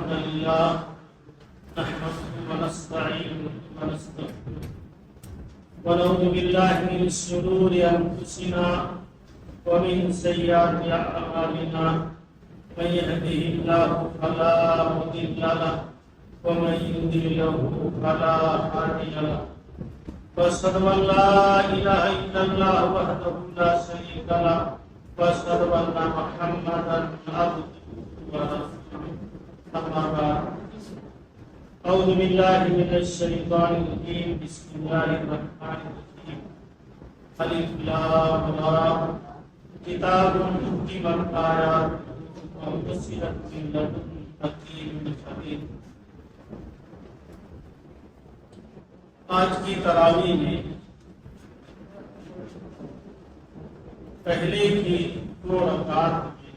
الحمد لله نحمده ونستعينه ونستغفره ونعوذ بالله من شرور أنفسنا ومن سيئات أعمالنا من يهده الله فلا مضل له ومن يضلل فلا هادي له وأشهد أن لا إله إلا الله وحده لا شريك له وأشهد أن محمدا عبده ورسوله أما بعد أعوذ بالله من الشيطان الرجيم بسم الله الرحمن الرحيم ألف لام را كتاب أحكمت آياته وفصلت من لدن حكيم خبير. آج کی تراویح میں پہلے کی 2 رکعات میں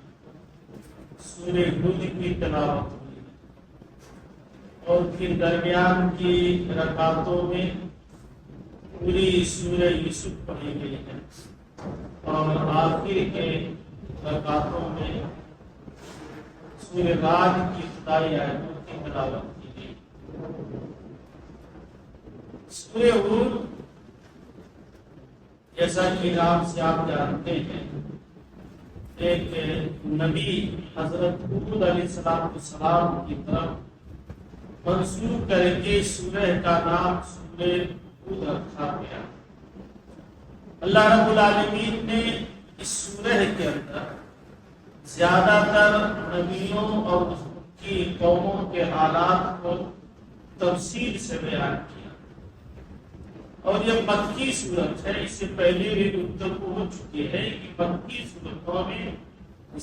سورہ ہود کی تلاوت ہوئی اور پھر درمیان کی رکعتوں میں پوری سورہ یوسف پڑھی گئی ہے اور آخر کے رکعتوں میں سورہ رعد کی ابتدائی آیتوں کی تلاوت کی گئی. سورہ ہود جیسا کہ نام سے آپ جانتے ہیں ایک نبی حضرت ہود علیہ السلام کی طرف منسوب کر کے سورہ کا نام سورہ ہود رکھا گیا. اللہ رب العالمین نے اس سورہ کے اندر زیادہ تر نبیوں اور ان کی قوموں کے حالات کو تفصیل سے بیان کیا اور یہ مکی صورت ہے. اس سے پہلے بھی گفتگو ہو چکی ہے کہ مکی صورتوں میں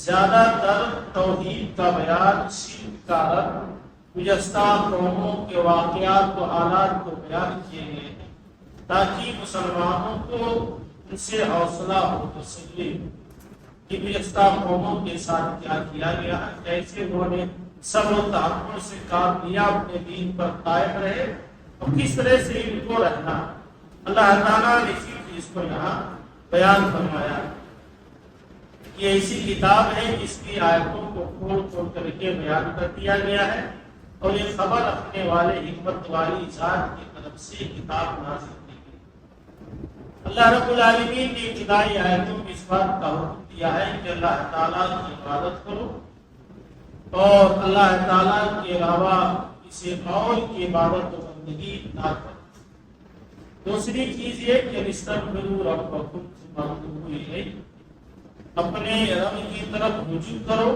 زیادہ تر توحید کا بیان، شرک کا رد، گزشتہ قوموں کے واقعات و حالات کو بیان کیے گئے ہیں تاکہ مسلمانوں کو ان سے حوصلہ ہو، تسلی کہ گزشتہ قوموں کے ساتھ کیا کیا گیا، کیسے انہوں نے صبر و تحمل سے کام لیا، اپنے دین پر قائم رہے اور کس طرح سے ان کو رہنا. اللہ تعالیٰ نے اسی چیز کو یہاں بیان فرمایا. یہ ایسی کتاب ہے جس کی آیتوں کو کھول کھول کر کے بیان کر دیا گیا ہے اور یہ خبر رکھنے والے حکمت والی ذات کی طرف سے کتاب نازل کی گئی. اللہ رب العالمین نے ابتدائی آیتوں میں اس بات کا حکم دیا ہے کہ اللہ تعالیٰ کی عبادت کرو اور اللہ تعالیٰ کے علاوہ کسی اور کی عبادت و بندگی نہ کرو. دوسری چیز یہ کہ استغفروا ربکم ثم توبوا الیہ، اپنے رب کی طرف رجوع کرو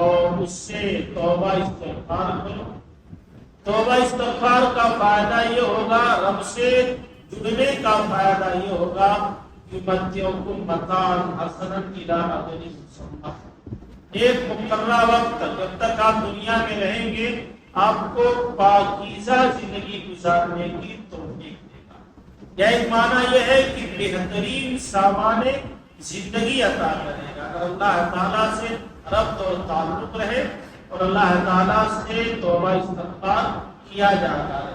اور اس سے توبہ استغفار کرو. توبہ استغفار کا فائدہ یہ ہوگا، رب سے جڑنے کا فائدہ یہ ہوگا کہ متعکم متاعا حسنا الی اجل مسمى، ایک مقررہ وقت جب تک آپ دنیا میں رہیں گے آپ کو پاکیزہ زندگی گزارنے کی توفیق. یا ایک معنی یہ ہے کہ بہترین سامان زندگی عطا کرے گا اگر اللہ تعالیٰ سے ربط اور تعلق رہے اور اللہ تعالیٰ سے توبہ استغفار کیا جاتا ہے.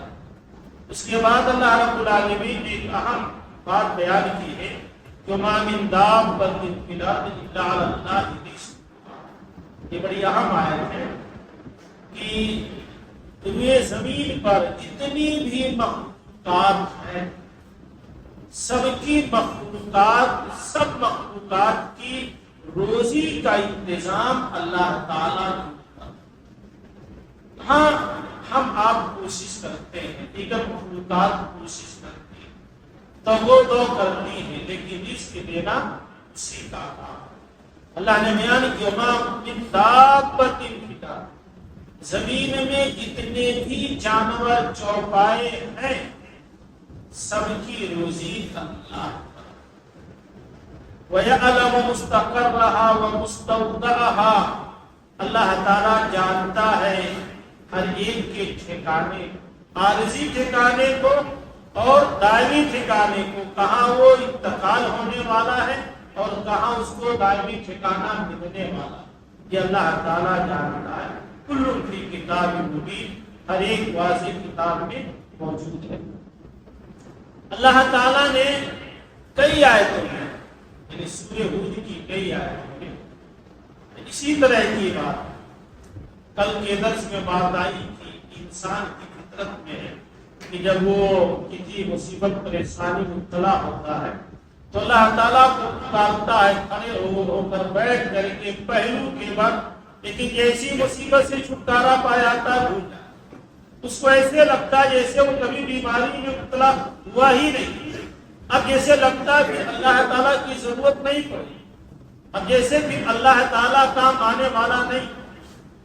اس کے بعد اللہ رب العالمین نے ایک اہم بات بیان کی ہے کہ ما من دابۃ فی الارض الا علی اللہ رزقها. یہ بڑی اہم آیت ہے کہ روئے زمین پر جتنی بھی مخلوقات ہیں، سب کی مخلوقات، سب مخلوقات کی روزی کا انتظام اللہ تعالیٰ نے. ہاں ہم آپ کوشش کرتے ہیں، دیگر مخلوقات کوشش کرتے ہیں تو وہ تو کرتی ہیں، لیکن رزق دینا اسی کا کام. اللہ نے بیان کیا ما من دابۃ فی الارض، زمین میں جتنے بھی جانور چوپائے ہیں سب کی روزی اللہ. وَيَعْلَمُ مُسْتَقَرَّهَا وَمُسْتَوْدَعَهَا، اللہ تعالیٰ جانتا ہے ہر ایک کے ٹھکانے، عارضی ٹھکانے کو اور دائمی ٹھکانے کو، کہاں وہ انتقال ہونے والا ہے اور کہاں اس کو دائمی ٹھکانہ ملنے والا ہے. یہ اللہ تعالیٰ جانتا ہے. کل فی کتاب مبین، ہر ایک واضح کتاب میں موجود ہے. اللہ تعالیٰ نے کئی آیتوں میں، یعنی سورہ ہود کی کئی آیتوں میں اسی طرح کی بات کل کے درس میں بات آئی کہ انسان کی فطرت میں ہے کہ جب وہ کسی مصیبت پریشانی مبتلا ہوتا ہے تو اللہ تعالیٰ کو پکارتا ہے کھڑے ہو کر بیٹھ کر کے پہلو کے بعد، لیکن ایسی مصیبت سے چھٹکارا پا جاتا ہے، بھول جاتا ہے۔ اس کو ایسے لگتا ہے جیسے وہ کبھی بیماری میں مبتلا ہوا ہی نہیں، اب جیسے لگتا ہے کہ اللہ تعالیٰ کی ضرورت نہیں پڑی، اب جیسے کہ اللہ تعالیٰ کام آنے والا نہیں۔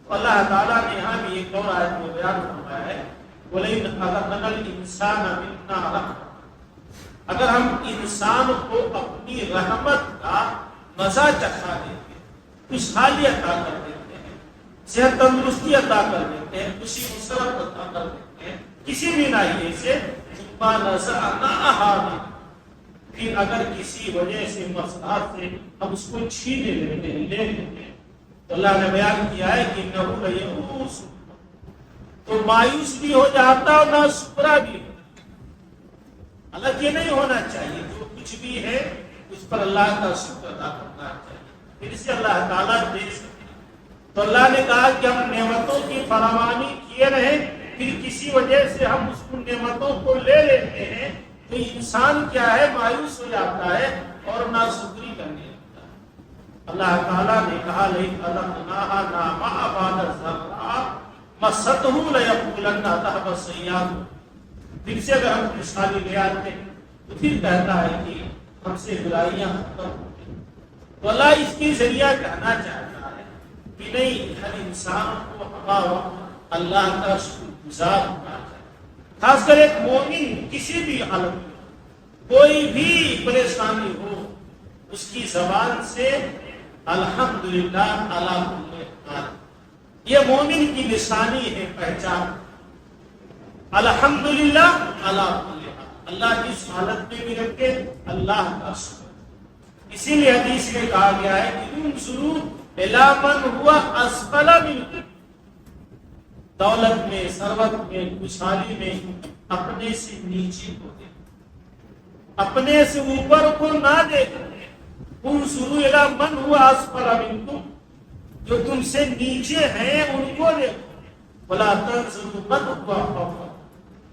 تو اللہ تعالیٰ نے یہاں بھی ایک اور آیت میں بیان فرمایا ہے، وَلَئِنْ أَذَقْنَا الْإِنسَانَ مِنَّا رَحْمَةً، اگر ہم انسان کو اپنی رحمت کا مزہ چکھا دیتے ہیں، خوشحالی عطا کر دیتے ہیں، صحت تندرستی عطا کر دیتے ہیں، خوشی مسرت عطا کر دیتے ہیں کسی بھی ناحیے سے، پھر اگر کسی وجہ سے مصلحت سے ہم اس کو چھینے لیتے ہیں، لے لیتے ہیں، تو اللہ نے بیان کیا ہے کہ انہ لیئوس، تو مایوس بھی ہو جاتا اور ناشکرا بھی ہو۔ حالانکہ یہ نہیں ہونا چاہیے، جو کچھ بھی ہے اس پر اللہ کا شکر ادا کرنا چاہیے، پھر اسے اللہ تعالیٰ دے سکتے ہیں۔ تو اللہ نے کہا کہ ہم نعمتوں کی فراوانی کیے رہیں، پھر کسی وجہ سے ہم اس نعمتوں کو لے لیتے ہیں تو انسان کیا ہے، مایوس ہو جاتا ہے اور ناشکری کرنے لگتا ہے۔ اللہ تعالیٰ نے کہا لئن أذقناها نعماء بعد ضراء مستہ لیقولن ذهب السیئات، پھر سے اگر ہم خوشحالی لے آتے ہیں تو پھر کہتا ہے کہ ہم سے برائیاں ختم ہو گئی۔ تو اللہ اس کے ذریعہ کہنا چاہتا ہے کہ نہیں، ہر انسان کو وقت اللہ کا شکر گزار ہونا چاہیے، خاص کر ایک مومن کسی بھی حالت میں کوئی بھی پریشانی ہو اس کی زبان سے الحمدللہ علی کل حال، یہ مومن کی نشانی ہے، پہچان۔ الحمدللہ علی کل حال، اللہ کی اس حالت میں بھی رکھے اللہ کا شکر۔ اسی لیے حدیث میں کہا گیا ہے کہ انظروا الی من هو اسفل منکم، دولت میں، ثروت میں، خوشحالی میں اپنے سے نیچے کو دیکھو، اپنے سے اوپر کو نہ دیکھو۔ انظروا الی من هو اسفل منکم، جو تم سے نیچے ہیں ان کو دیکھو، ولا تنظروا من هو فوقکم،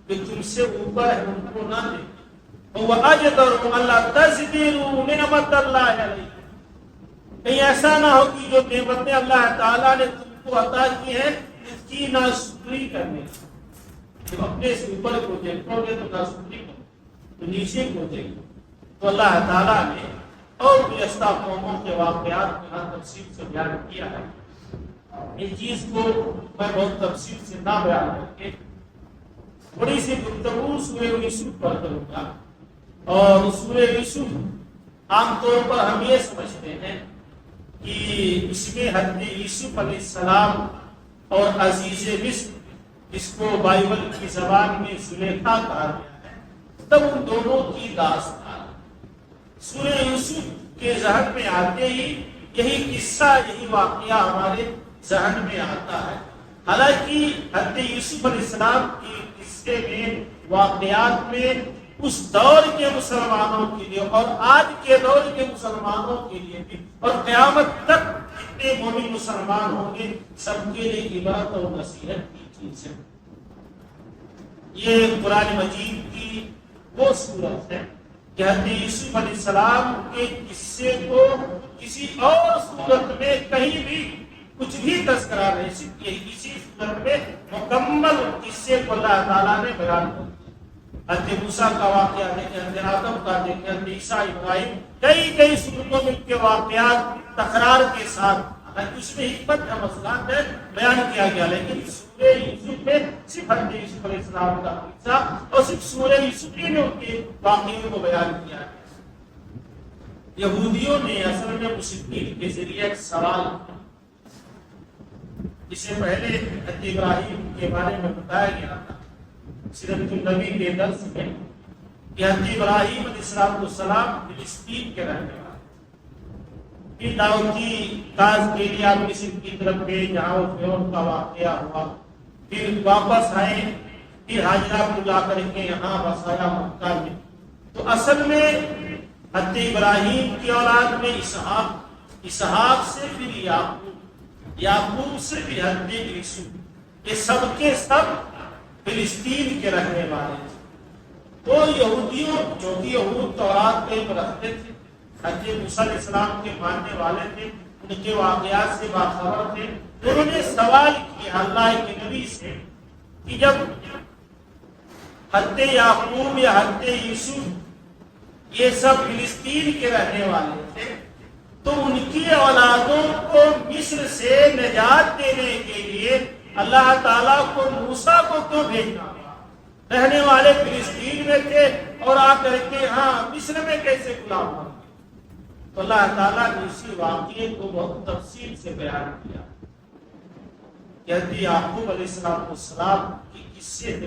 جو تم سے اوپر ہے ان کو نہ دیکھو، وَأَجْدَرُ أَلَّا تَزْدِرُوا نِعْمَةَ اللَّهِ عَلَيْكُمْ، کہیں ایسا نہ ہو کہ جو نعمتیں اللہ تعالیٰ نے تم کو عطا کی ہیں اس کی ناشکری کرنے، جب اپنے سے اوپر کو دیکھو گے تو ناشکری کرو، تو نیچے کو دیکھو۔ تو اللہ تعالیٰ نے اور گزشتہ قوموں کے واقعات کو تفصیل سے بیان کیا ہے، اس چیز کو میں بہت تفصیل سے نہ بیان کر کے تھوڑی سی گفتگو سورہ یوسف پر کروں گا۔ اور سورہ یوسف عام طور پر ہم یہ سمجھتے ہیں کہ اس میں حضرت یوسف علیہ السلام اور عزیز مصر، جس کو بائبل کی زبان میں زلیخا کہا گیا ہے، تب ان دونوں کی داستان سورہ یوسف کے ذہن میں آتے ہی یہی قصہ، یہی واقعہ ہمارے ذہن میں آتا ہے۔ حالانکہ حضرت یوسف علیہ السلام کی قصے میں، واقعات میں اس دور کے مسلمانوں کے لیے اور آج کے دور کے مسلمانوں کے لیے بھی اور قیامت تک جتنے مومن مسلمان ہوں گے سب کے لیے عبرت اور نصیحت کی چیز ہے۔ یہ قرآن مجید کی وہ صورت ہے کہ حضرت یوسف علیہ السلام کے قصے کو کسی اور صورت میں کہیں بھی کچھ بھی تذکرہ نہیں، صرف اسی صورت میں مکمل قصے کو اللہ تعالیٰ نے بیان کر دیا۔ حضرت موسیٰ کا واقعہ دیکھیں، حضرت آدم کا دیکھیں، حضرت عیسیٰ ابراہیم، کئی صورتوں میں کے واقعات تکرار کے ساتھ، اس میں حکمت کا مسئلہ ہے بیان کیا گیا، لیکن سورہ یوسف میں صرف حضرت یوسف علیہ السلام کا قصہ اور صرف سورہ یوسف میں ان کے واقعوں کو بیان کیا ہے۔ یہودیوں نے اصل میں مشرکین کے ذریعے ایک سوال، اس سے پہلے حضرت ابراہیم کے بارے میں بتایا گیا تھا سیرت النبی کے درس میں کہ حضرت ابراہیم علیہ السلام فلسطین کے رہنے والے، پھر دعوتی کاج کے لیے آپ مصر کی طرف گئے جہاں وہ فرعون کا واقعہ ہوا، پھر واپس آئے، پھر ہاجرہ کو لا کر کے یہاں بسایا مکہ میں۔ تو اصل میں حضرت ابراہیم کی اولاد میں اسحاق سے پھر یعقوب، یعقوب سے بھی حضرت یوسف، یہ سب کے سب فلسطین کے رہنے والے تھے۔ تو یہودیوں جو کہ یہود تورات کو رکھتے تھے، حضرت موسیٰ علیہ السلام کے ماننے والے تھے، ان کے واقعات سے باخبر تھے، انہوں نے سوال کیا اللہ کے نبی سے کہ جب حضرت یعقوب یا حضرت یوسف یہ سب فلسطین کے رہنے والے تھے تو ان کی اولادوں کو مصر سے نجات دینے کے لیے اللہ تعالیٰ کو موسیٰ کو کیوں بھیجنا؟ رہنے والے فلسطین میں تھے اور آ کر کے مصر میں کیسے غلام بن گئے؟ تو اللہ تعالیٰ نے اسی واقعے کو بہت تفصیل سے بیان کیا کہ حضرت یعقوب علیہ السلام کی قصے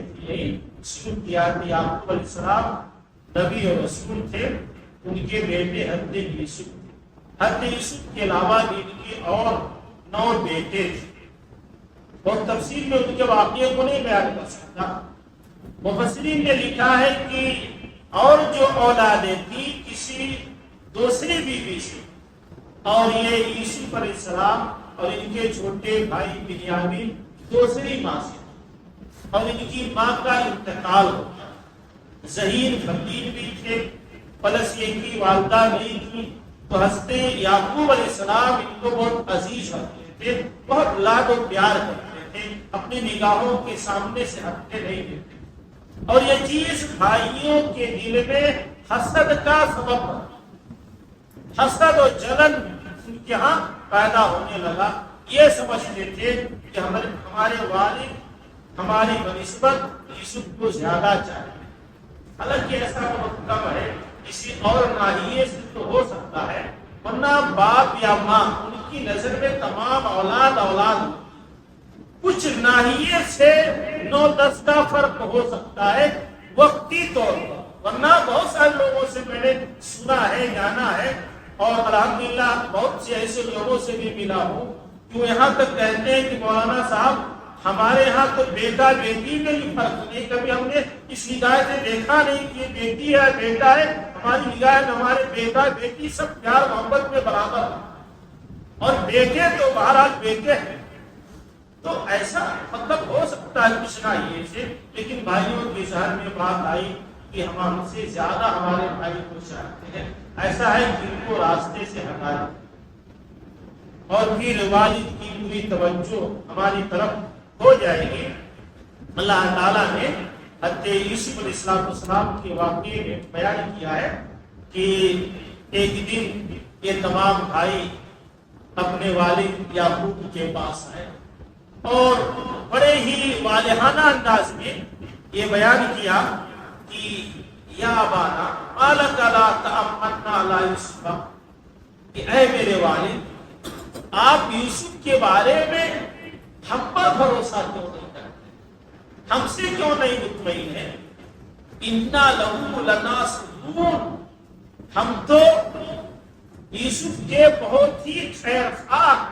شروع کیا کہ یعقوب علیہ السلام نبی اور رسول تھے، ان کے بیٹے حضرت یوسف تھے۔ حضرت یوسف کے علاوہ بھی ان کے اور 9 بیٹے تھے۔ بہت تفصیل میں ان کے واقعے کو نہیں بیان کر سکتا۔ مفسرین نے لکھا ہے کہ اور جو اولادیں تھی کسی دوسری بیوی سے، اور یہ یوسف علیہ السلام اور ان کے چھوٹے بھائی بنیامین دوسری ماں سے، اور ان کی ماں کا انتقال ہو گیا۔ ذہین فقیر بھی تھے، پلس یہ کی والدہ نہیں تھی، تو حضرت یعقوب علیہ السلام ان کو بہت عزیز رکھتے تھے، بہت لاڈ و پیار کرتے تھے، اپنی نگاہوں کے سامنے سے ہٹتے نہیں دیتے، اور یہ چیز بھائیوں کے دل میں حسد کا سبب بنا، حسد و جلن ان کے ہاں پیدا ہونے لگا۔ یہ سمجھتے تھے کہ ہمارے والد ہماری بنسبت یوسف کو زیادہ چاہیے، حالانکہ ایسا بہت کم ہے، کسی اور ناحیے سے تو ہو سکتا ہے، ورنہ باپ یا ماں ان کی نظر میں تمام اولاد کچھ ناحیے سے 9-10 کا فرق ہو سکتا ہے وقتی طور پر، ورنہ بہت سارے لوگوں سے میں نے سنا ہے، جانا ہے، اور الحمدللہ بہت سے ایسے لوگوں سے بھی ملا ہوں جو یہاں تک کہتے ہیں کہ مولانا صاحب ہمارے ہاں تو بیٹا بیٹی میں ہی فرق نہیں، کبھی ہم نے اس نگاہ سے دیکھا نہیں کہ یہ بیٹی ہے بیٹا ہے، ہماری نگاہ ہمارے بیٹا بیٹی سب پیار محبت میں برابر ہے، اور بیٹے تو بہرحال بیٹے ہیں۔ تو ایسا مطلب ہو سکتا ہے کچھ نہ یہ سے، لیکن بھائیوں کے ذہن میں بات آئی کہ ہم سے زیادہ ہمارے بھائی کو چاہتے ہیں، ایسا ہے کہ ان کو راستے سے ہٹا دیں، اور پھر والد کی پوری توجہ ہماری طرف ہو جائے گی۔ اللہ تعالیٰ نے حضرت یوسف علیہ السلام کے واقعے میں بیان کیا ہے کہ ایک دن یہ تمام بھائی اپنے والد یعقوب کے پاس آئے اور بڑے ہی والہانہ انداز میں یہ بیان کیا کہ یا ابانا ما لک لا تأمنا علی یوسف، کہ اے میرے والد آپ یوسف کے بارے میں ہم پر بھروسہ کیوں نہیں کرتے، ہم سے کیوں نہیں مطمئن ہے؟ انا لہ لناصحون، ہم تو یوسف کے بہت ہی خیر خواہ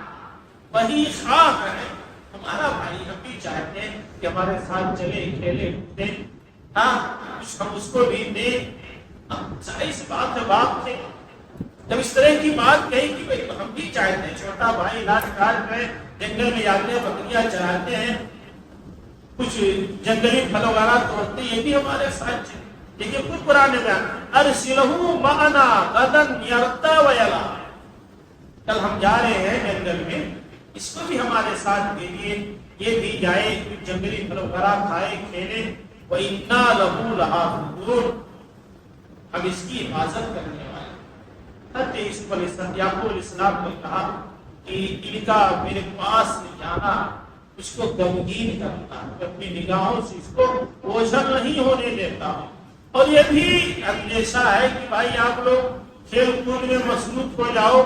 وہی خواہ ہیں، ہمارا بھائی، ہم بھی چاہتے ہیں کہ ہمارے ساتھ چلے کھیلے کودے، کچھ ہم اس کو بھی دیں۔ ظاہر سی بات ہے، باپ تھے، جب اس طرح کی بات کہی کہ ہم بھی چاہتے ہیں چھوٹا بھائی علاج کار میں جنگل میں جاتے ہیں، بکریاں چراتے ہیں، کچھ جنگلی پھل وغیرہ توڑتے ہیں، یہ بھی ہمارے ساتھ چلے، لیکن خود قرآن نے بیان ارسلہ معنا غدا یرتع ویلعب، کل ہم جا رہے ہیں جنگل میں، اس کو بھی ہمارے ساتھ بھیجیے، یہ بھی جائے کچھ جنگلی پھل وغیرہ کھائے کھیلے، وَإِنَّا لَهُ لَحَافِظُونَ، ہم اس کی حفاظت کرنے والے۔ حضرت یوسف علیہ السلام یعقوب علیہ السلام نے کہا کہ ان کا میرے پاس جانا اس کو غمگین کرتا ہے، اپنی نگاہوں سے اس کو اوجھل نہیں ہونے دیتا ہوں، اور یہ بھی اندیشہ ہے کہ بھائی آپ لوگ کھیل کود میں مصروف ہو جاؤ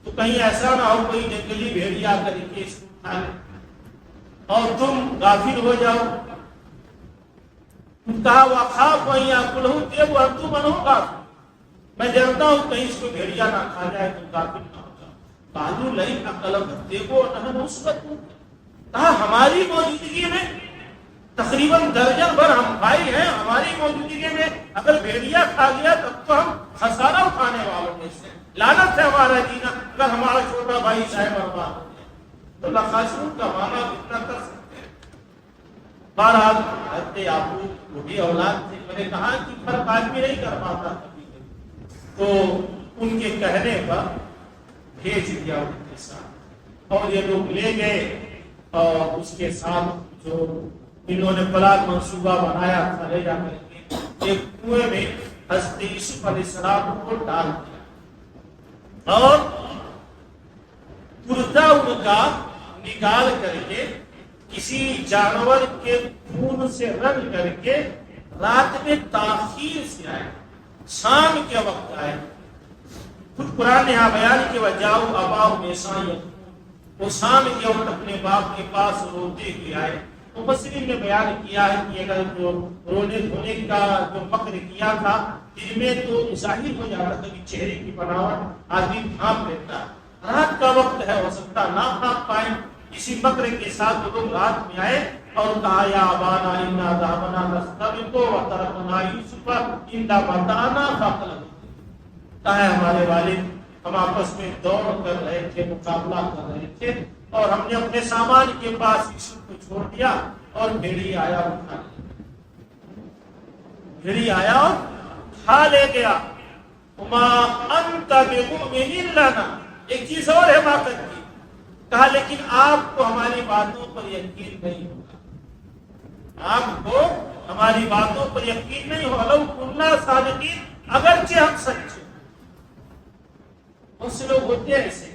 تو کہیں ایسا نہ ہو کوئی جنگلی بھیڑیا کر کے اس کو کھا لے اور تم غافل ہو جاؤ۔ کہا وَخَافُ أَن يَأْكُلَهُ الذِّئْبُ وَأَنتُمْ عَنْهُ غَافِلُونَ، میں ڈرتا ہوں کہیں اس کو بھیڑیا نہ کھا جائے تو غافل نہ ہو جاؤ۔ قَالُوا لَئِنْ أَكَلَهُ الذِّئْبُ وَنَحْنُ عُصْبَةٌ، کہا ہماری موجودگی میں تقریباً درجن بھر ہم بھائی ہیں، ہماری موجودگی میں اگر بھیڑیا کھا گیا تب تو ہم خسارہ اٹھانے والوں میں سے، لعنت ہے ہمارا جینا اگر ہمارا چھوٹا بھائی شاید برباد ہو جائے۔ تو لخاسرون کا معنی اتنا کر سکتے ہیں. بہرحال حضرت یعقوب وہ بھی اولاد تھے. میں نے کہا کہ فرق آدمی نہیں کر پاتا کبھی کبھی، تو ان کے کہنے پر بھیج دیا ان کے ساتھ، اور یہ لوگ لے گئے اور اس کے ساتھ جو انہوں نے پلان منصوبہ بنایا تھا لے جا کر کے ایک کنویں میں حضرت یوسف علیہ السلام کو ڈال دیا، اور کرتا ان کا نکال کر کے کسی جانور کے خون سے رنگ کر کے رات میں تاخیر سے آئے، شام کے وقت آئے. خود قرآن نے یہاں بیان کہ وجاؤ اباؤ عیسیٰ، وہ شام کے وقت اپنے باپ کے پاس روتے ہوئے آئے. مفسرین نے بیان کیا ہے کہ اگر جو رونے دھونے کا جو فکر کیا تھا دن میں تو ظاہر ہو جاتا تھا کہ چہرے کی بناوٹ آدمی ڈھانپ لیتا، رات کا وقت ہے ہو سکتا نہ ڈھانپ پائے. اسی فکر کے ساتھ وہ لوگ رات میں آئے اور کہا یا ابانا انا ذهبنا نستبق وتركنا یوسف عند متاعنا فاقتله. کہا ہمارے والد ہم آپس میں دوڑ کر رہے تھے، مقابلہ کر رہے تھے، اور ہم نے اپنے سامان کے پاس یوسف کو چھوڑ دیا اور بھیڑی آیا اور کھا لیا. بھیڑی آیا اور کھا لے گیا. وما انت بمؤمن لنا، ایک چیز اور ہے واقعہ کی، کہا لیکن آپ کو ہماری باتوں پر یقین نہیں ہوگا، آپ کو ہماری باتوں پر یقین نہیں ہوگا. لو كنا صادقین، اگرچہ ہم سچے. بہت سے لوگ ہوتے ہیں ایسے.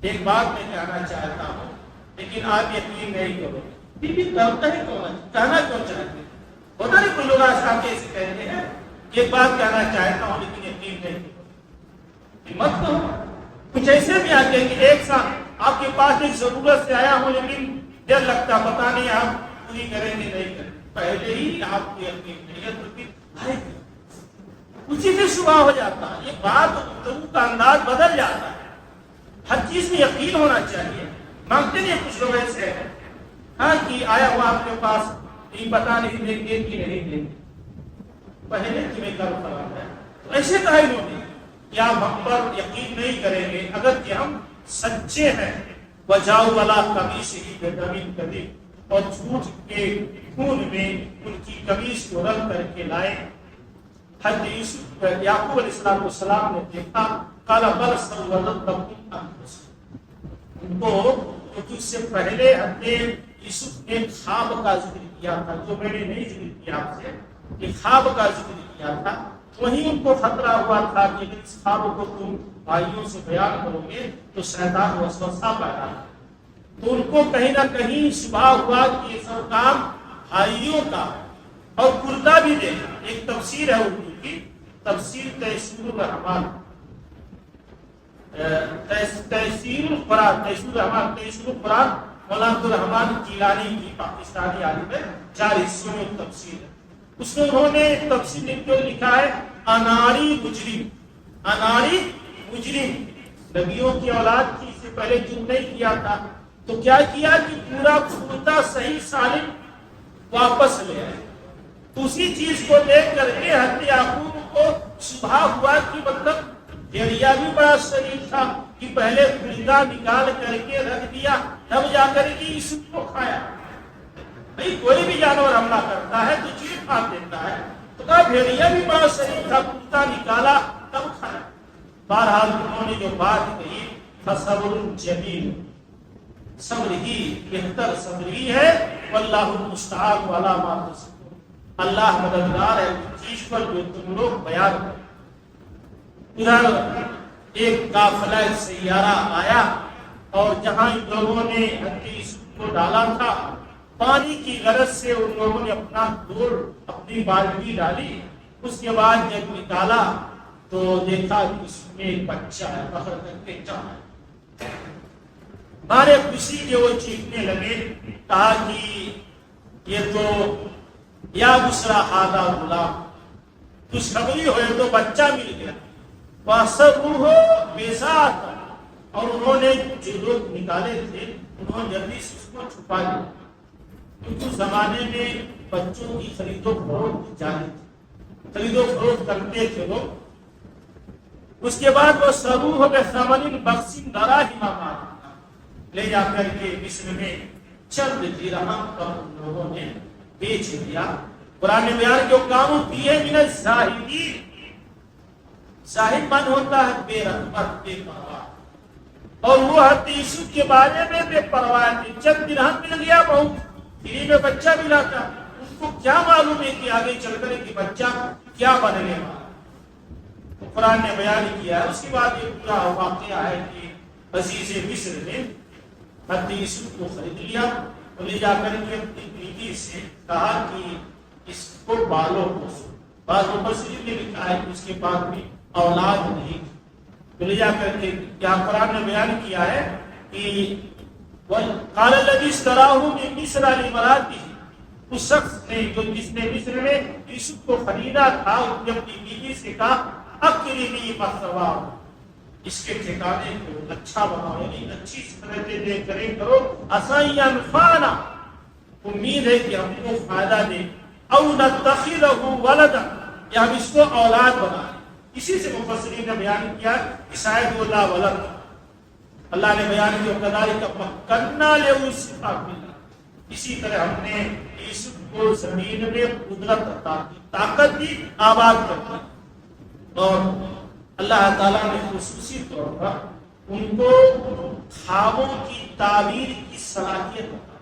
ایک بات میں کہنا چاہتا ہوں لیکن آپ یقین نہیں کرو گے. بھی کہتا ہے کہنا کیوں چاہتے ہیں؟ ہوتا نہیں کوئی لوگ آج آپ ایسے کہتے ہیں کہ ایک بات کہنا چاہتا ہوں لیکن یقین نہیں کرو. مت کہو. کچھ ایسے بھی آتے ہیں کہ ایک ساتھ آپ کے پاس ایک ضرورت سے آیا ہوں لیکن دیر لگتا پتا نہیں آپ پوری کریں گے نہیں کریں، پہلے ہی آپ کو یقین نہیں ہے تو اسی سے شبہ ہو جاتا ہے. یہ بات گفتگو کا انداز بدل جاتا ہے. ہر چیز میں یقین ہونا چاہیے. مانگتے نہیں کچھ لوگ ایسے ہیں ہاں کہ آیا ہوا آپ کے پاس یہ پتا نہیں دیں گے کہ نہیں دیں گے، پہلے تمہیں کر خراب ہے. تو ایسے کہا انہوں نے کہ آپ ہم پر یقین نہیں کریں گے اگر کہ ہم سچے ہیں. وجاؤ والا قمیص ہی بدم کذب، اور جھوٹ کے خون میں ان کی قمیص کو رنگ کر کے لائے. حضرت یوسف یعقوب علیہ السلام نے دیکھا قال بل سولت لكم انفسكم، ان کو کیونکہ اس سے پہلے حضرت یوسف نے خواب کا ذکر کیا تھا جو میں نے نہیں ذکر کیا آپ سے، کہ خواب کا ذکر کیا تھا. وہیں ان کو خطرہ ہوا تھا کہ اگر اس خواب کو تم بھائیوں سے بیان کرو گے تو شیطان وسوسہ پیدا کرے. تو ان کو کہیں نہ کہیں شبہ ہوا کہ یہ سب کام بھائیوں کا. اور کردہ بھی دیکھا، ایک تفسیر ہے اردو کی، تفسیر تیسیر الرحمان، تیسیر القرآن مولانا عبدالرحمان جیلانی کی پاکستانی عالم ہے، 4 حصوں میں تفسیر ہے. اس میں انہوں نے تفسیر میں لکھا ہے اناری مجرم. اناری مجرم نبیوں کی اولاد کی، اس سے پہلے جرم نہیں کیا تھا تو کیا کیا کہ پورا کھوتا صحیح سالم واپس لے آئے. اسی چیز کو دیکھ کر کے حضرت یعقوب کو شبہ ہوا کہ مطلب بھیڑیا بھی بڑا شریف تھا کہ پہلے کھلتا نکال کر کے رکھ دیا تب جا کر کے یوسف کو کھایا. بھائی کوئی بھی جانور حملہ کرتا ہے تو چیز کھا دیتا ہے، تو کہا بھیڑیا بھی بڑا شریف تھا، کھلتا نکالا تب کھایا. بہرحال انہوں نے جو بات کہی فصبر جمیل، صبر ہی بہتر صبر ہی ہے. واللہ المستعان علی ما تصفون، اللہ مددگار ہے اس چیز پر جو تم لوگ بیان کرو. ادھر ایک قافلہ سیارہ آیا اور جہاں ان لوگوں نے حضرت یوسف کو ڈالا تھا پانی کی غرض سے ان لوگوں نے اپنا ڈول اپنی بالٹی ڈالی. اس کے بعد جب نکالا تو دیکھا کہ اس میں ایک بچہ ہے، فخر کر کے چاہا. بارے خوشی کے وہ چیخنے لگے، کہا کہ یہ تو یا بشرا ہادہ غلام، خوشخبری ہوئے تو بچہ مل گیا. وَأَصَرُّوهُ بِسَاطًا، اور انہوں نے جو لوگ نکالے تھے انہوں نے جلدی سے اس کو چھپا لیا، کیونکہ اس زمانے میں بچوں کی خرید و فروخت جاری تھی، خرید و فروخت کرتے تھے لوگ. اس کے بعد وہ سروہ بثمن بخس دراہم معدودۃ، لے جا کر کے مصر میں چند درہم پر ان لوگوں نے بیچ دیا۔ قرآن نے بیان جو کام کی ہے من الزاہدین، زاہد من ہوتا ہے بے رغبت، بے پرواہ، اور وہ حضرت یوسف کے بارے میں بے پرواہ تھے۔ چند درہم مل گیا، بہت فری میں بچہ ملا تھا، ان کو کیا معلوم ہے کہ آگے چل کر کہ بچہ کیا بننے والا۔ تو قرآن نے بیان کیا ہے۔ اس کے بعد یہ پورا واقعہ ہے کہ عزیز مصر نے حضرت یوسف کو خرید لیا اور لے جا کر کے اپنی بیٹی سے کہا کہ اس کو بالوں کو سو۔ بعض مفسرین نے لکھا ہے کہ اس کے بعد بھی اولاد نہیں، تو لے جا کر کے کیا قرآن نے بیان کیا ہے کہ قال الذي اشتراه من مصر لامراته، اس شخص نے جو جس نے مصر میں یوسف کو خریدا تھا، اس نے اپنی بیوی سے کہا اکرمی مثواه، اس کے ٹھکانے کو اچھا بناؤ، یعنی اچھی طرح سے دیکھ کرو، عسى ينفعنا، امید ہے کہ ہم کو فائدہ دے، او نتخذه ولدا، یا ہم اس کو اولاد بنائیں۔ اسی سے مفسرین نے بیان کیا کہ شاید وہ لا ولد، اللہ نے بیان کیا کذالک مکننا لیوسف، اسی طرح ہم نے یوسف کو زمین میں قدرت عطا کی، طاقت دی، آباد کر دی، اور اللہ تعالیٰ نے خصوصی طور پر ان کو خوابوں کی تعبیر کی صلاحیت عطا۔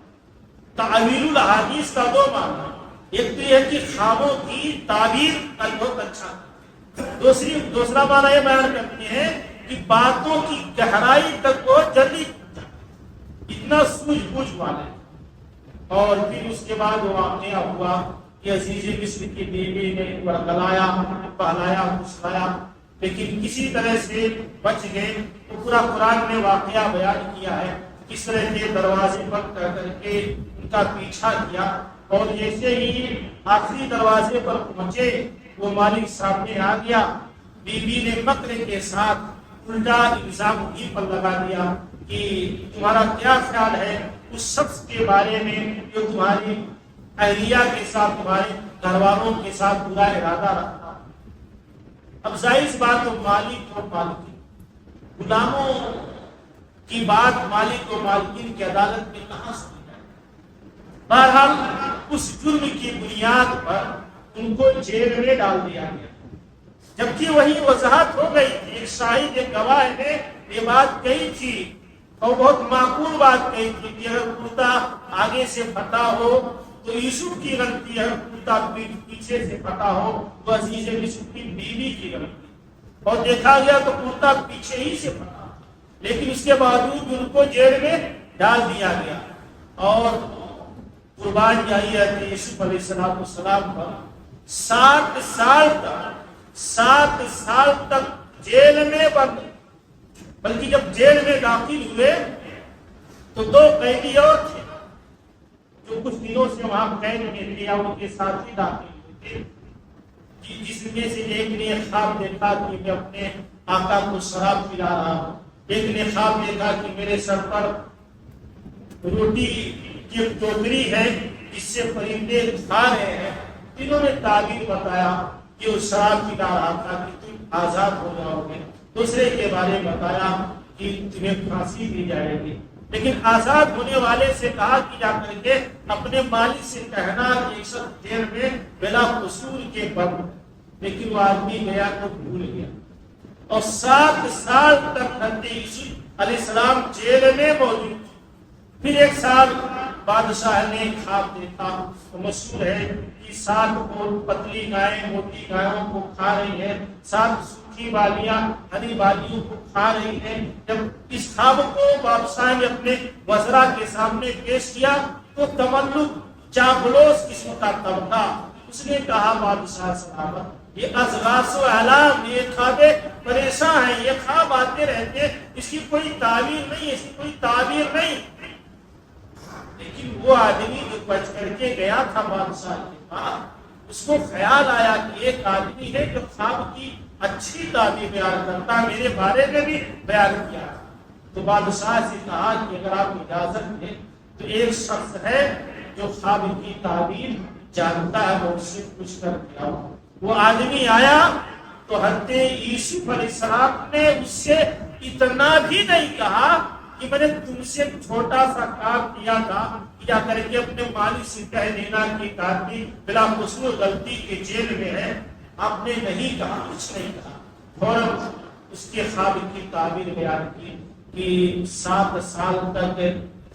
تعویل الاحادیث کا دو معنی، ایک تو یہ کہ خوابوں کی تعبیر کا بہت اچھا، دوسرا معنی یہ بیان کرتے ہیں کہ باتوں کی گہرائی تک وہ جلدی اتنا سوجھ بوجھ والے۔ اور پھر اس کے بعد وہ واقعہ ہوا کہ عزیز مصر کی بیوی نے ورگلایا، پہلایا، پھسلایا، لیکن کسی طرح سے بچ گئے۔ تو پورا قرآن نے واقعہ بیان کیا ہے کس طرح کے دروازے بند کر کے ان کا پیچھا کیا، اور جیسے ہی آخری دروازے پر پہنچے وہ مالک سامنے آ گیا، بیوی نے مکر کے ساتھ الٹا الزام ہی پر لگا دیا کہ تمہارا کیا خیال ہے اس شخص کے بارے میں جو تمہاری اہلیہ کے ساتھ، تمہارے گھر والوں کے ساتھ برا ارادہ رکھتا۔ اب ظاہر سی بات، تو مالک اور مالکین، غلاموں کی بات مالک اور مالکین کی عدالت میں کہاں سنی جائے؟ بہرحال اس جرم کی بنیاد پر ان کو جیل میں ڈال دیا گیا، جبکہ وہی وضاحت ہو گئی تھی، ایک شاہد، ایک گواہ نے یہ بات کہی تھی اور بہت معقول بات کہی تھی کہ اگر کرتا آگے سے پھٹا ہو تو یوسف کی غلطی ہے، کرتا پیچھے سے پھٹا ہو تو عزیز یوسف کی بیوی کی غلطی، اور دیکھا گیا تو کرتا پیچھے ہی سے پھٹا، لیکن اس کے باوجود ان کو جیل میں ڈال دیا گیا۔ اور قربان جائیے یوسف علیہ السلام پر 7 سال تک جیل میں بند، بلکہ جب جیل میں داخل ہوئے تو 2 قیدی اور تھے جو کچھ دنوں سے وہاں قید میں تھے یا ان کے ساتھ ہی داخل ہوئے تھے، جس میں سے ایک نے خواب دیکھا کہ میں اپنے آقا کو شراب پلا رہا ہوں، ایک نے خواب دیکھا کہ میرے سر پر روٹی کی ٹوکری ہے جس سے پرندے کھا رہے ہیں۔ انہوں نے تعبیر بتایا کہ وہ شراب پلا رہا تھا کہ تم آزاد ہو جاؤ گے، دوسرے کے بارے میں بتایا کہ تمہیں پھانسی دی جائے گی، لیکن آزاد ہونے والے سے کہا کہ جا کر کے اپنے مالک سے کہنا کہ ایک شخص جیل میں بلا قصور کے بند، لیکن وہ آدمی گیا تو بھول گیا، اور 7 سال تک حضرت یوسف علیہ السلام جیل میں موجود۔ پھر 1 سال بادشاہ نے خواب دیکھا، مشہور ہے کہ 7 پتلی گائیں موٹی گایوں کو کھا رہی ہیں، 7 سوکھی بالیاں ہری بالیوں کو کھا رہی ہیں۔ جب اس خواب کو بادشاہ نے اپنے وزراء کے سامنے پیش کیا تو تملک چاپلوس قسم کا طبقہ، اس نے کہا بادشاہ سلامت، یہ اضغاث و احلام، یہ خوابیں پریشان ہیں، یہ خواب آتے رہتے ہیں، اس کی کوئی تعبیر نہیں، اس کی کوئی تعبیر نہیں۔ لیکن وہ آدمی جو بچ کر کے گیا تھا بادشاہ کے پاس، اس کو خیال آیا کہ ایک آدمی ہے جو خواب کی اچھی تعبیر بیان کرتا، میرے بارے میں بھی بیان کیا۔ تو بادشاہ سے کہا کہ اگر آپ اجازت دیں تو ایک شخص ہے جو خواب کی تعبیر جانتا ہے، وہ اس سے پوچھ کر دیا۔ وہ آدمی آیا تو حضرت یوسف علیہ السلام نے اس سے اتنا بھی نہیں کہا کہ میں نے تم سے چھوٹا سا کام کیا تھا، کیا کر کے اپنے مالک سے کہہ دینا کہ کافی بلا قصور غلطی کے جیل میں ہے، آپ نے نہیں کہا، کچھ نہیں کہا، فوراً اس کے خواب کی تعبیر بیان کی کہ 7 سال تک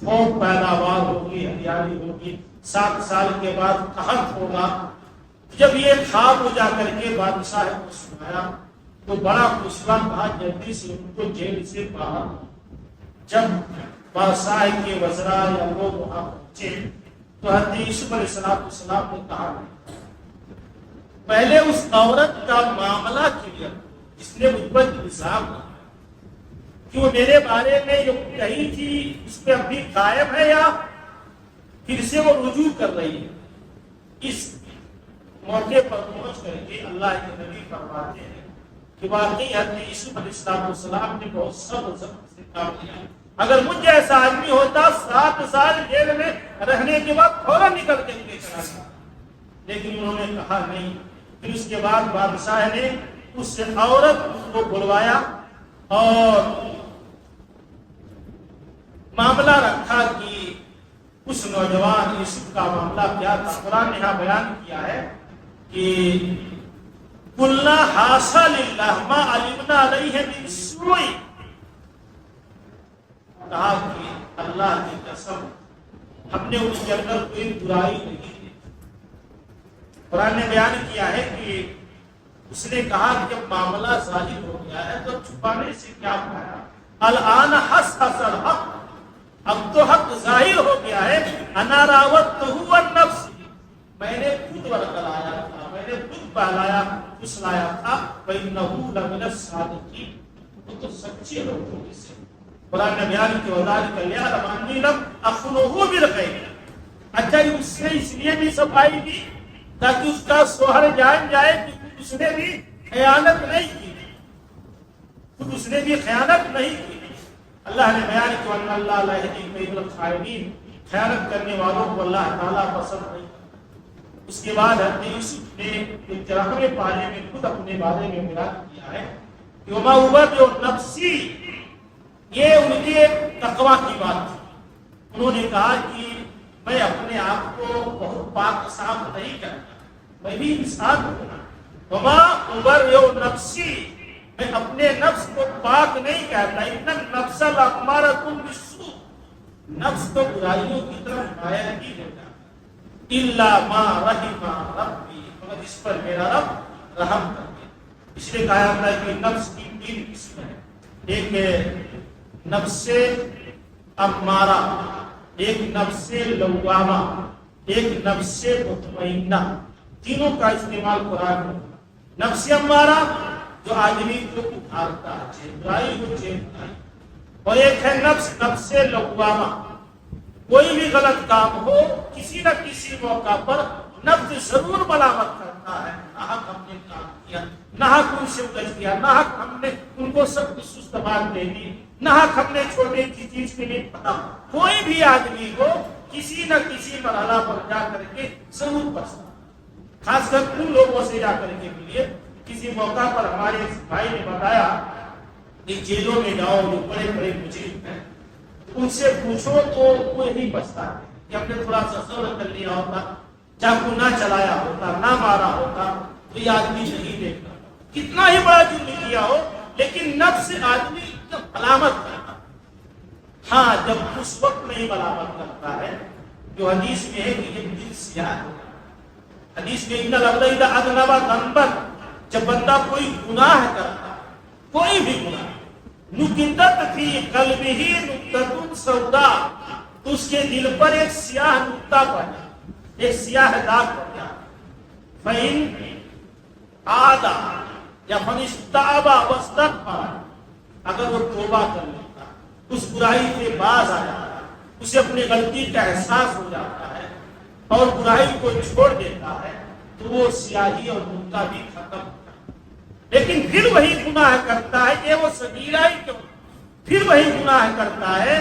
خوب پیداوار ہوگی، ہریالی ہوگی، 7 سال کے بعد قحط ہوگا۔ جب یہ خواب ہو جا کر کے بادشاہ کو سنایا تو بڑا خوشوا کہا جلدی سے ان کو جیل سے باہر۔ جب بادشاہ کے وزراء یا لوگ وہاں پہنچے تو حضرت یوسف علیہ السلام نے کہا پہلے اس عورت کا معاملہ کلیئر جس نے مجھ پر الزام لگایا کہ وہ میرے بارے میں جو کہی تھی اس پہ ابھی قائم ہے یا پھر سے وہ رجوع کر رہی ہے۔ اس موقع پر پہنچ کر کے اللہ کے نبی فرماتے ہیں کہ واقعی حضرت یوسف علیہ السلام نے بہت صبر سے کام لیا۔ اگر مجھ جیسا آدمی ہوتا 7 سال جیل میں رہنے کے بعد فوراً نکل کے لے چلا گیا، لیکن انہوں نے کہا نہیں۔ پھر اس کے بعد بادشاہ نے اس عورت کو بلوایا اور معاملہ رکھا کہ اس نوجوان یوسف کا معاملہ کیا تھا۔ قرآن نے یہاں بیان کیا ہے کہ قلنا حاشا للہ ما علمنا علیہ من سوء، کہا کہ اللہ کی قسم ہم نے اس کے اندر کوئی برائی نہیں کی۔ قرآن نے بیان کیا ہے کہ اس نے کہا کہ جب معاملہ ظاہر ہو گیا ہے تو چھپانے سے کیا فائدہ، الآن حس الحق، اب تو حق ظاہر ہو گیا ہے۔ انا راودتہ عن نفسی، میں نے خود ورگلایا تھا، میں نے خود بہلایا پھسلایا تھا، وَإِنَّهُ لَمِنَ الصَّادِقِينَ، وہ تو سچے لوگوں میں سے۔ قرآن نے بیان کیا وَذَلِكَ لِيَعْلَمَ أَنِّي لَمْ أَخُنْهُ بِالْغَيْبِ، اچھا اس نے اس لیے بھی صفائی دی تاکہ اس کا شوہر جان جائے کہ اس نے بھی خیانت نہیں کی، خود اس نے بھی خیانت نہیں کی۔ اللہ نے بیان کیا وَأَنَّ اللَّهَ لَا يَهْدِي كَيْدَ الْخَائِنِينَ، خیانت کرنے والوں کو اللہ تعالیٰ پسند نہیں۔ اس کے بعد حضرت یوسف نے 13ویں پارے میں خود اپنے بارے میں بیان کیا ہے کہ وَمَا أُبَرِّئُ نَفْسِي، یہ ان کے تقوی کی بات تھی۔ انہوں نے کہا کہ میں اپنے آپ کو بہت پاک صاف نہیں کرتا، میں بھی انسان ہوں۔ وَمَا أُبَرِّئُ نَفْسِي، میں اپنے نفس کو پاک نہیں کہتا، اِنَّ النَّفْسَ لَأَمَّارَةٌ بِالسُّوءِ، نفس تو برائیوں کی طرف مائل ہی ہوتا الا ما رحم ربی، مگر اس پر میرا رب رحم کر دے۔ اس لیے کہا جاتا ہے کہ نفس کی 3 قسمیں ہیں، ایک نفس امارہ، ایک نفس لوامہ، ایک نفس مطمئنہ، تینوں کا استعمال قرآن میں۔ نفس امارہ جو آدمی کو اٹھارتا ہے، برائی کو چیرتا ہے، اور ایک ہے نفس لوامہ، کوئی بھی غلط کام ہو کسی نہ کسی موقع پر نفس ضرور ملامت کرتا ہے، ناحق ہم نے کام کیا، ناحق ان سے الجھ گیا، ناحق ہم نے ان کو سب کچھ سست بات دے دی، ناحق ہم نے چھوٹی سی چیز کے لیے پتا۔ کوئی بھی آدمی ہو کسی نہ کسی مرحلہ پر جا کر کے ضرور پستا، خاص کر ان لوگوں سے جا کر کے ملیے۔ کسی موقع پر ہمارے بھائی نے بتایا کہ جیلوں میں جاؤ جو بڑے بڑے مجرم ہیں ان سے پوچھو تو وہ یہی بچتا ہے کہ ہم نے تھوڑا سا صبر کر لیا ہوتا، چاقو نہ چلایا ہوتا، نہ مارا ہوتا تو یہ آدمی نہیں دیکھتا، کتنا ہی بڑا جرم کیا ہو، لیکن نفس آدمی ملامت کرتا۔ ہاں جب اس وقت نہیں ملامت کرتا ہے جو حدیث میں ہے کہ یہ دل سیاہ ہے۔ حدیث میں ان العبد اذا اذنب ذنبا، جب بندہ کوئی گناہ کرتا، کوئی بھی گناہ، نکتت فی قلبہ نکتۃ سودا، تو اس کے دل پر ایک سیاہ نقطہ پڑ جاتا، ایک سیاہ داغ پڑ جاتا۔ فإن عاد یا فإن استتاب واستغفر، اگر وہ توبہ کر لیتا، اس برائی سے باز آ جاتا، اسے اپنی غلطی کا احساس ہو جاتا ہے اور برائی کو چھوڑ دیتا ہے تو وہ سیاہی اور نقطہ بھی ختم ہوتا ہے۔ لیکن پھر وہی گناہ کرتا ہے کہ وہ صغیرہ ہی کیوں، پھر وہی گناہ کرتا ہے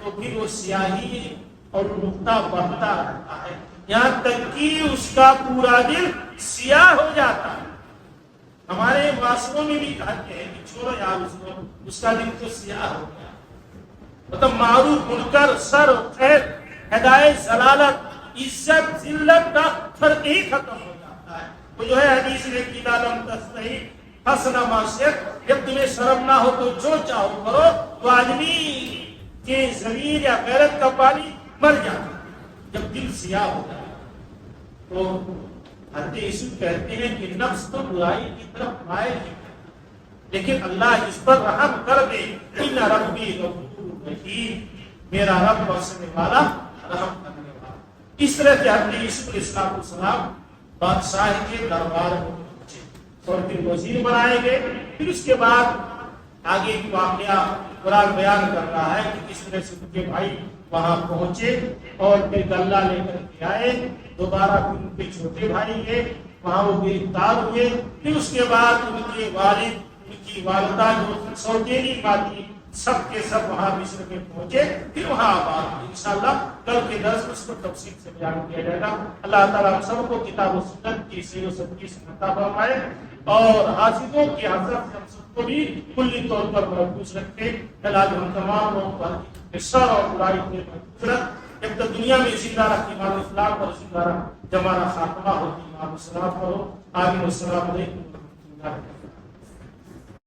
تو پھر وہ سیاہی اور نقطہ بڑھتا رہتا ہے، یہاں تک کہ اس کا پورا دل سیاہ ہو جاتا ہے۔ ہمارے معاشروں میں بھی کہتے ہیں کہ چھوڑو یار اس کو، اس کا دل تو سیاہ ہو گیا۔ مطلب معروف منکر سر خیر ہدایت ضلالت عزت ذلت کا فرق ہی ختم ہو جاتا ہے. وہ جو ہے حدیث میں اذا لم تستحی حسن ما شئت، جب تمہیں شرم نہ ہو تو جو چاہو کرو. تو آدمی کے ضمیر یا غیرت کا پانی مر جاتا ہے جب دل سیاہ ہو جائے. تو حضرت یوسف کہتے ہیں کہ نفس تو برائی کی طرف مائل ہے، لیکن اللہ اس پر رحم کر دے. ان ربی غفور رحیم، میرا رب بخشنے والا رحم کرنے والا. اس طرح سے حضرت یوسف علیہ السلام بادشاہ کے دربار میں پہنچے اور پھر وزیر بنائے گئے. پھر اس کے بعد آگے کی واقعہ قرآن بیان کر رہا ہے کہ کس طرح سے ان کے بھائی وہاں پہنچے اور پھر گلہ لے کر کے آئے. دوبارہ پھر ان کے چھوٹے بھائی گئے، وہاں وہ گرفتار ہوئے. پھر اس کے بعد ان کے والد، ان کی والدہ جو سوتیلی ماں تھی، سب کے سب وہاں مصر میں پہنچے. پھر وہاں آباد انشاءاللہ کل کے درس میں اس کو تفصیل سے بیان کیا جائے گا. اللہ تعالیٰ ہم سب کو کتاب و سنت کی سیر و سبکی سے عطا فرمائے اور حافظوں کی حضرت سے ہم سب کو بھی کلی طور پر محفوظ رکھے. اللہ ہم تمام لوگوں پر شر اور برائی سے محفوظ رکھ. جب تک دنیا میں زندہ رکھ ایمان اسلام اور زندہ رکھ جمانا خاتمہ ہوتی ایمان اسلام کرو. آمین. السلام علیکم و رحمۃ اللہ.